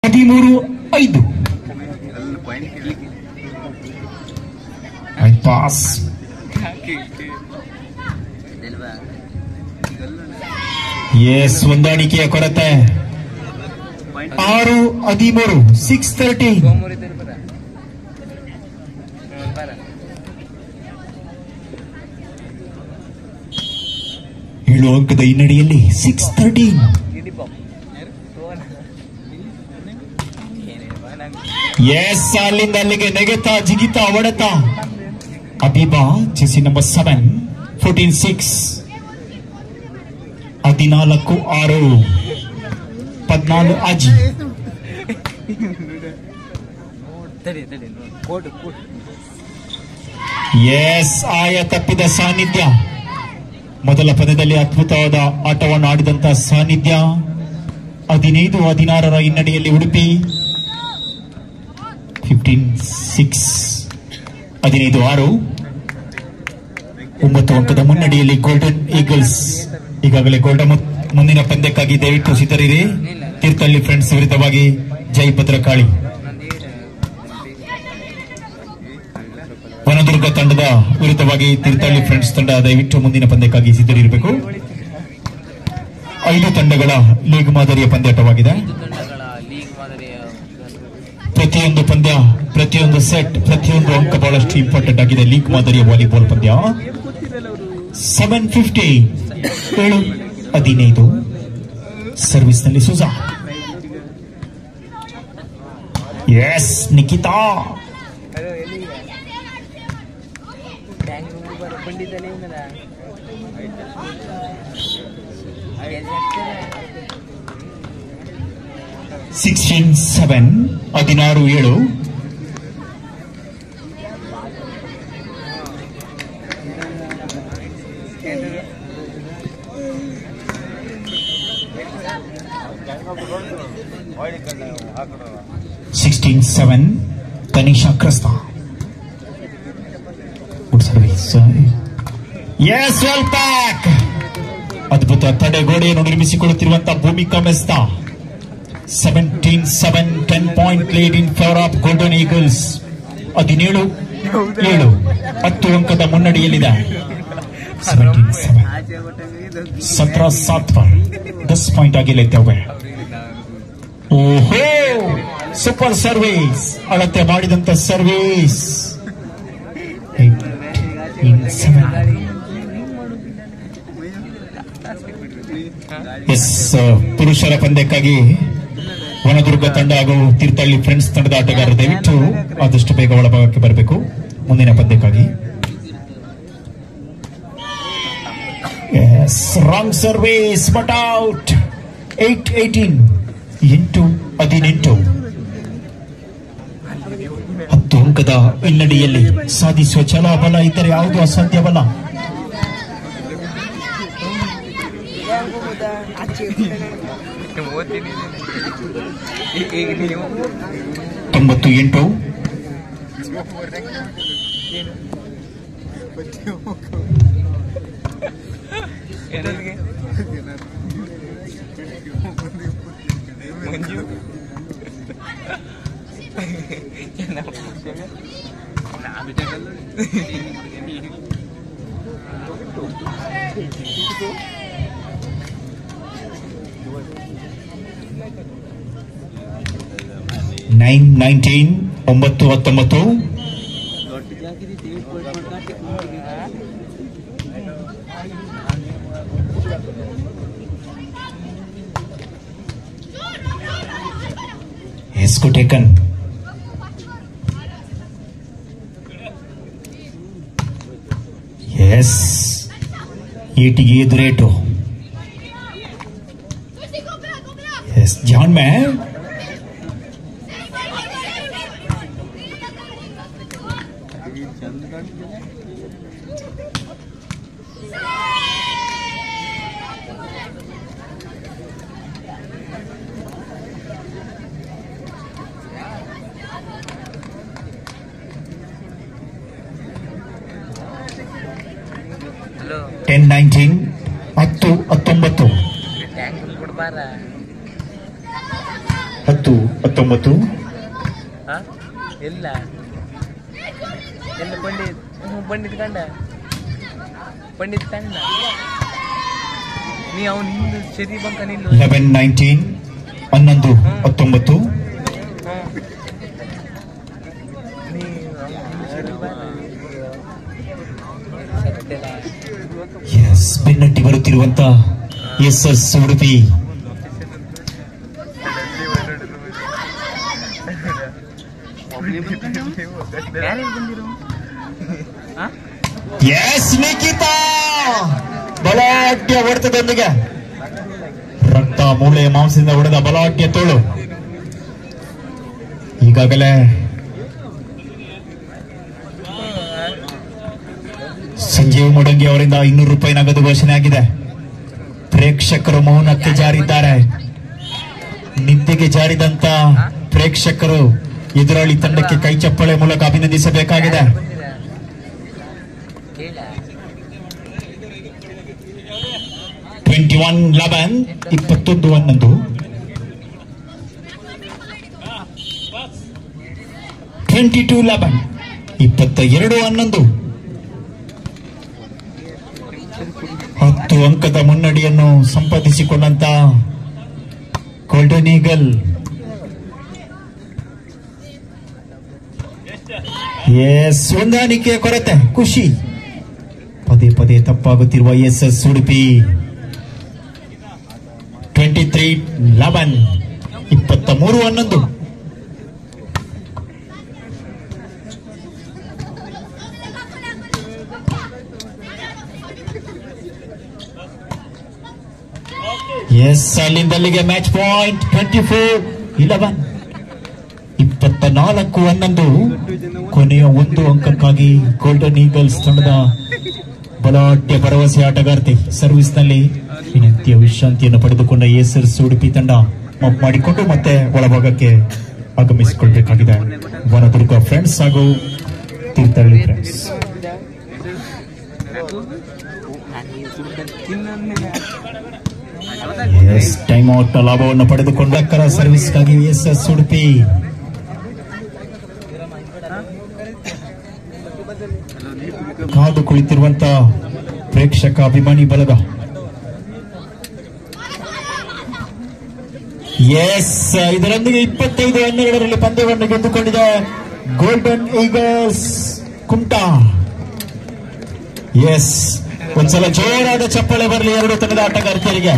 13-5. Pass S ಹೊಂದಾಣಿಕೆಯ ಕೊರತೆ. 6-13 6-13. 7 ಅಂಕದ ಹಿನ್ನಡೆಯಲ್ಲಿ 6-13. ಎಸ್ ಅಲ್ಲಿಂದ ಅಲ್ಲಿಗೆ ನೆಗೆತ ಜಿಗಿತ ಹೊಡೆತ. ಅಬೀಬಾ ಜೆಸಿ ನಂಬರ್ 7 14-6. 14-6. 14 ಅಜಿ. ಎಸ್ ಆಯ ತಪ್ಪಿದ ಸಾನ್ನಿಧ್ಯ. ಮೊದಲ ಪಂದ್ಯದಲ್ಲಿ ಅದ್ಭುತವಾದ ಆಟವನ್ನು ಆಡಿದಂತಹ ಸಾನ್ನಿಧ್ಯ. 15-16 ಹಿನ್ನಡೆಯಲ್ಲಿ ಉಡುಪಿ 15-6. 15-6. 9 ಅಂಕದ ಮುನ್ನಡೆಯಲ್ಲಿ ಗೋಲ್ಡನ್ ಈಗಲ್ಸ್. ಈಗಾಗಲೇ ಗೋಲ್ಡನ್ ಮುಂದಿನ ಪಂದ್ಯಕ್ಕಾಗಿ ದಯವಿಟ್ಟು ಸಿದ್ಧರಿರಿ. ತೀರ್ಥಹಳ್ಳಿ ಫ್ರೆಂಡ್ಸ್ ವಿರುದ್ಧವಾಗಿ ಜೈ ಭದ್ರಕಾಳಿ. ವನದುರ್ಗ ತಂಡದ ವಿರುದ್ಧವಾಗಿ ತೀರ್ಥಹಳ್ಳಿ ಫ್ರೆಂಡ್ಸ್ ತಂಡ ದಯವಿಟ್ಟು ಮುಂದಿನ ಪಂದ್ಯಕ್ಕಾಗಿ ಸಿದ್ಧರಿರಬೇಕು. 5 ತಂಡಗಳ ಲೀಗ್ ಮಾದರಿಯ ಪಂದ್ಯಾಟವಾಗಿದೆ. ಪ್ರತಿಯೊಂದು ಪಂದ್ಯ, ಪ್ರತಿಯೊಂದು ಸೆಟ್, ಪ್ರತಿಯೊಂದು ಅಂಕ ಬಹಳಷ್ಟು ಇಂಪಾರ್ಟೆಂಟ್ ಆಗಿದೆ. ಲೀಗ್ ಮಾದರಿಯ ವಾಲಿಬಾಲ್ ಪಂದ್ಯ. 750. 7-15. ಸರ್ವಿಸ್ನಲ್ಲಿ Suja. S Nikhita. $16-7. 16-7. 16-7. Tanisha Crasta. Good service. Yes well back. ಅದ್ಭುತ ತಡೆಗೋಡೆಯನ್ನು ನಿರ್ಮಿಸಿಕೊಳ್ಳುತ್ತಿರುವಂತಹ Bhoomika Mesra. 17-7. 10 point lead in favor of Golden Eagles. 17-7. 10 ಅಂಕದ ಮುನ್ನಡೆಯಲ್ಲಿದೆ. 17-7. 17-7 10 ಪಾಯಿಂಟ್ ಆಗಿ लेते हुए. ಓಹೋ ಸೂಪರ್ ಸರ್ವಿಸ್. ಅಳತೆ ಮಾಡಿದಂತ ಸರ್ವಿಸ್. 18-7. ಎಸ್ ಪುರುಷರ ಪಂದ್ಯಕ್ಕಾಗಿ ವನದುರ್ಗ ತಂಡ ಹಾಗೂ ತೀರ್ಥಹಳ್ಳಿ ಫ್ರೆಂಡ್ಸ್ ತಂಡದ ಆಟಗಾರರು ದಯವಿಟ್ಟು ಆದಷ್ಟು ಬೇಗ ಒಳಭಾಗಕ್ಕೆ ಬರಬೇಕು ಮುಂದಿನ ಪಂದ್ಯಕ್ಕಾಗಿ. Wrong service but out. 8-18. 8-18. 10 ಅಂಕದ ಹಿನ್ನಡೆಯಲ್ಲಿ ಸಾಧಿಸುವ ಛಲ ಬಲ ಇದ್ದರೆ ಯಾವುದು ಅಸಾಧ್ಯವಲ್ಲ. 98. Nine 19. 9-19. Esco taken. Yes. 8 ಎದುರೇಟು. Yes, John man. Hello. 10-19. 10-19. 10-19. ಇಲ್ಲ ಎಲ್ಲ ಪಂಡಿತ್ ಕಂಡ ನೀ ಅವನು ಹಿಂದೆ ಸರಿ ಬಂಕ ನಿಲ್ಲ 11-19. 11-19. ಬೆನ್ನಟ್ಟಿ ಬರುತ್ತಿರುವಂತ SS ಉಡುಪಿ. ನಿಖಿತಾ ಬಲಾಢ್ಯ ಹೊಡೆತದೊಂದಿಗೆ ರಕ್ತ ಮೂಳೆ ಮಾಂಸದಿಂದ ಹೊಡೆದ ಬಲಾಢ್ಯ ತೋಳು. ಈಗಾಗಲೇ ಸಂಜೀವ್ ಮುಡಂಗಿ ಅವರಿಂದ 200 ರೂಪಾಯಿ ನಗದು ಘೋಷಣೆ ಆಗಿದೆ. ಪ್ರೇಕ್ಷಕರು ಮೌನಕ್ಕೆ ಜಾರಿದ್ದಾರೆ. ನಿದ್ದೆಗೆ ಜಾರಿದಂತ ಪ್ರೇಕ್ಷಕರು ಎದುರಾಳಿ ತಂಡಕ್ಕೆ ಕೈ ಚಪ್ಪಳೆ ಮೂಲಕ ಅಭಿನಂದಿಸಬೇಕಾಗಿದೆ. 21-11. 21-11. 22-11. 22-11. 10 ಅಂಕದ ಮುನ್ನಡೆಯನ್ನು ಸಂಪಾದಿಸಿಕೊಂಡಂತ ಗೋಲ್ಡನ್ ಈಗಲ್ ಹೊಂದಾಣಿಕೆಯ ಕೊರತೆ, ಖುಷಿ. ಪದೇ ಪದೇ ತಪ್ಪಾಗುತ್ತಿರುವ SS ಉಡುಪಿ. 23-11. 23-11. ಅಲ್ಲಿಂದಲ್ಲಿಗೆ ಮ್ಯಾಚ್ ಪಾಯಿಂಟ್. 24-11. 24-11. ಕೊನೆಯ 1 ಅಂಕಕ್ಕಾಗಿ ಗೋಲ್ಡನ್ ಈಗಲ್ಸ್ ತಂಡದ ಬಲಾಢ್ಯ ಭರವಸೆ ಆಟಗಾರ್ತಿ ಸರ್ವಿಸ್ ನಲ್ಲಿ ವಿನಂತಿಯ ವಿಶ್ರಾಂತಿಯನ್ನು ಪಡೆದುಕೊಂಡ SS ಉಡುಪಿ ತಂಡ ಮಪ್ ಮಾಡಿಕೊಂಡು ಮತ್ತೆ ಒಳಭಾಗಕ್ಕೆ ಆಗಮಿಸಿಕೊಳ್ಬೇಕಾಗಿದೆ. ವನದುರ್ಗ ಫ್ರೆಂಡ್ಸ್ ಹಾಗೂ ತೀರ್ಥಹಳ್ಳಿ ಫ್ರೆಂಡ್ಸ್. ಟೈಮ್ ಔಟ್ ಲಾಭವನ್ನು ಪಡೆದುಕೊಂಡ ಸರ್ವಿಸ್ಗಾಗಿ SS ಉಡುಪಿ. ಕಾದು ಕುಳಿತಿರುವಂತ ಪ್ರೇಕ್ಷಕ ಅಭಿಮಾನಿ ಬಳಗ. ಇದರೊಂದಿಗೆ 25-12 ಪಂದ್ಯವನ್ನು ಗೆದ್ದುಕೊಂಡಿದೆ ಗೋಲ್ಡನ್ ಈಗಲ್ಸ್ ಕುಮಟಾ. ಒಂದ್ಸಲ ಜೋರಾದ ಚಪ್ಪಾಳೆ ಬರಲಿ ಎರಡು ತಂಡದ ಆಟಗಾರ್ತಿಯರಿಗೆ.